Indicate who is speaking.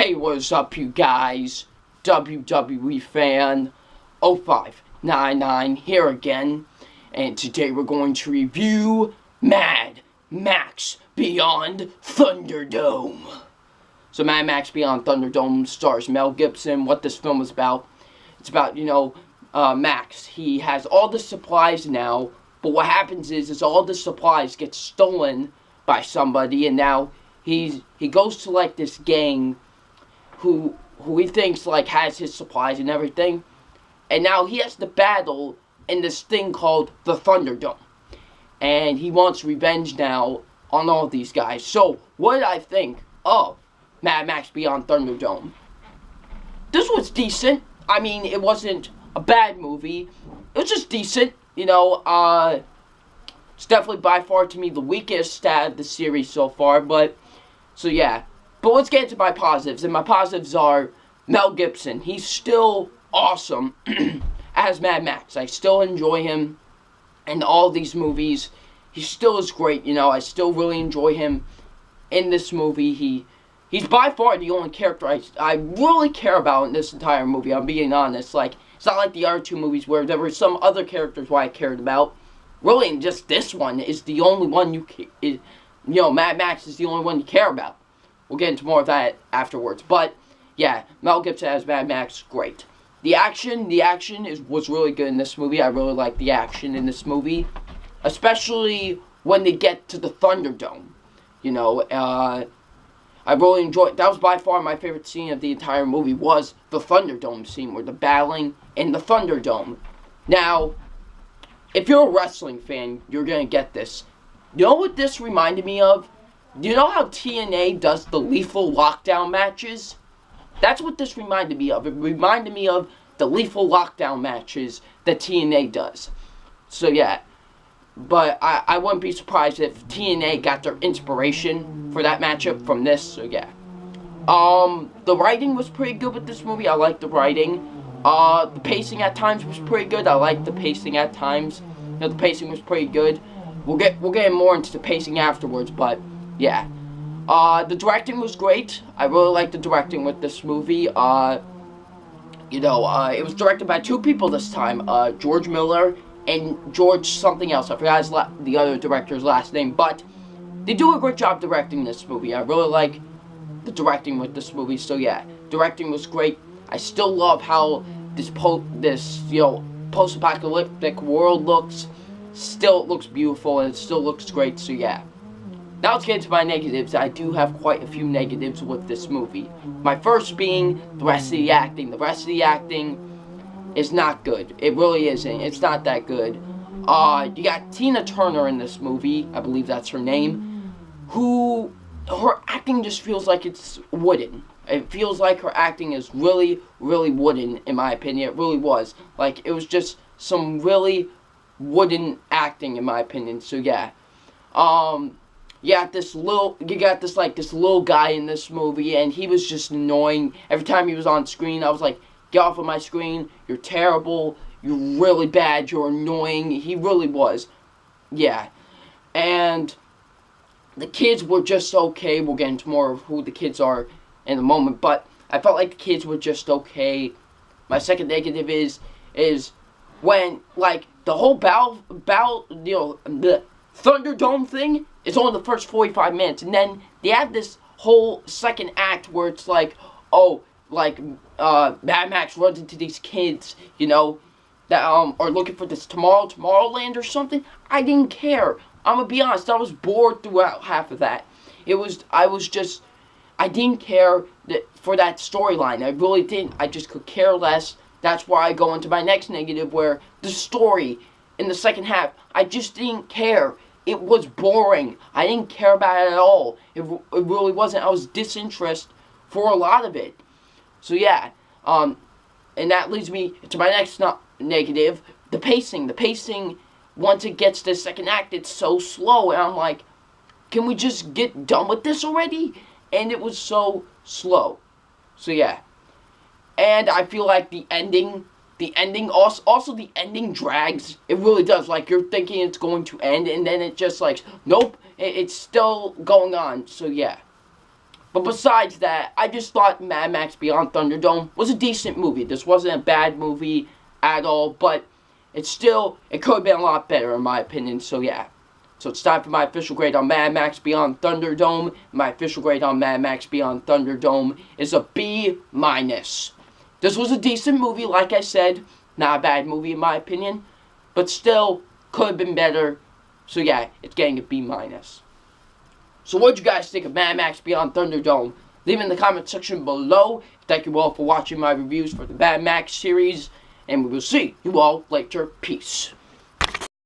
Speaker 1: Hey, what's up, you guys? WWE fan 0599 here again, and today we're going to review Mad Max Beyond Thunderdome. So Mad Max Beyond Thunderdome stars Mel Gibson. What this film is about, it's about, Max. He has all the supplies now, but what happens is all the supplies get stolen by somebody, and now he goes to like this gang who he thinks like has his supplies and everything, and now he has to battle in this thing called the Thunderdome, and he wants revenge now on all these guys. So what did I think of Mad Max Beyond Thunderdome? This was decent. I mean, it wasn't a bad movie. It was just decent. It's definitely by far to me the weakest out of the series so far. But let's get into my positives. And my positives are Mel Gibson. He's still awesome as Mad Max. I still enjoy him in all these movies. He still is great. I still really enjoy him in this movie. He's by far the only character I really care about in this entire movie. I'm being honest. Like, it's not like the other two movies where there were some other characters who I cared about. Really, just this one is the only one Mad Max is the only one you care about. We'll get into more of that afterwards. But, yeah, Mel Gibson as Mad Max, great. The action was really good in this movie. I really like the action in this movie. Especially when they get to the Thunderdome. I really enjoyed, that was by far my favorite scene of the entire movie, was the Thunderdome scene, where the battling in the Thunderdome. Now, if you're a wrestling fan, you're going to get this. You know what this reminded me of? Do you know how TNA does the Lethal Lockdown matches? That's what this reminded me of. It reminded me of the Lethal Lockdown matches that TNA does. So yeah, but I wouldn't be surprised if TNA got their inspiration for that matchup from this, so yeah. The writing was pretty good with this movie. I liked the writing. The pacing at times was pretty good. I liked the pacing at times. The pacing was pretty good. We'll get more into the pacing afterwards, but yeah. The directing was great. I really liked the directing with this movie. It was directed by two people this time. George Miller and George something else. I forgot the other director's last name, but they do a great job directing this movie. I really like the directing with this movie. So yeah, directing was great. I still love how this post-apocalyptic world looks. Still, it looks beautiful, and it still looks great, so yeah. Now let's get into my negatives. I do have quite a few negatives with this movie. My first being the rest of the acting. The rest of the acting is not good. It really isn't. It's not that good. You got Tina Turner in this movie, I believe that's her name, her acting just feels like it's wooden. It feels like her acting is really, really wooden, in my opinion. It really was. Like, it was just some really wooden acting, in my opinion. So yeah. You got this little guy in this movie, and he was just annoying. Every time he was on screen, I was like, get off of my screen. You're terrible. You're really bad. You're annoying. He really was. Yeah. And the kids were just okay. We'll get into more of who the kids are in a moment, but I felt like the kids were just okay. My second negative is when, like, the whole the Thunderdome thing is only the first 45 minutes, and then they have this whole second act where it's like, Mad Max runs into these kids, that are looking for this Tomorrowland or something. I didn't care. I'm gonna be honest, I was bored throughout half of that. I didn't care for that storyline. I really didn't. I just could care less. That's why I go into my next negative, where the story in the second half, I just didn't care. It was boring. I didn't care about it at all. It really wasn't. I was disinterested for a lot of it. So yeah, and that leads me to my next negative, the pacing. The pacing, once it gets to the second act, it's so slow, and I'm like, can we just get done with this already? And it was so slow. So yeah. And I feel like the ending also the ending drags. It really does. Like, you're thinking it's going to end, and then it just, like, nope, it's still going on. So yeah. But besides that, I just thought Mad Max Beyond Thunderdome was a decent movie. This wasn't a bad movie at all, but it could have been a lot better in my opinion, so yeah. So it's time for my official grade on Mad Max Beyond Thunderdome. My official grade on Mad Max Beyond Thunderdome is a B-. This was a decent movie, like I said. Not a bad movie in my opinion, but still could have been better. So yeah, it's getting a B-. So what do you guys think of Mad Max Beyond Thunderdome? Leave it in the comment section below. Thank you all for watching my reviews for the Mad Max series, and we will see you all later. Peace.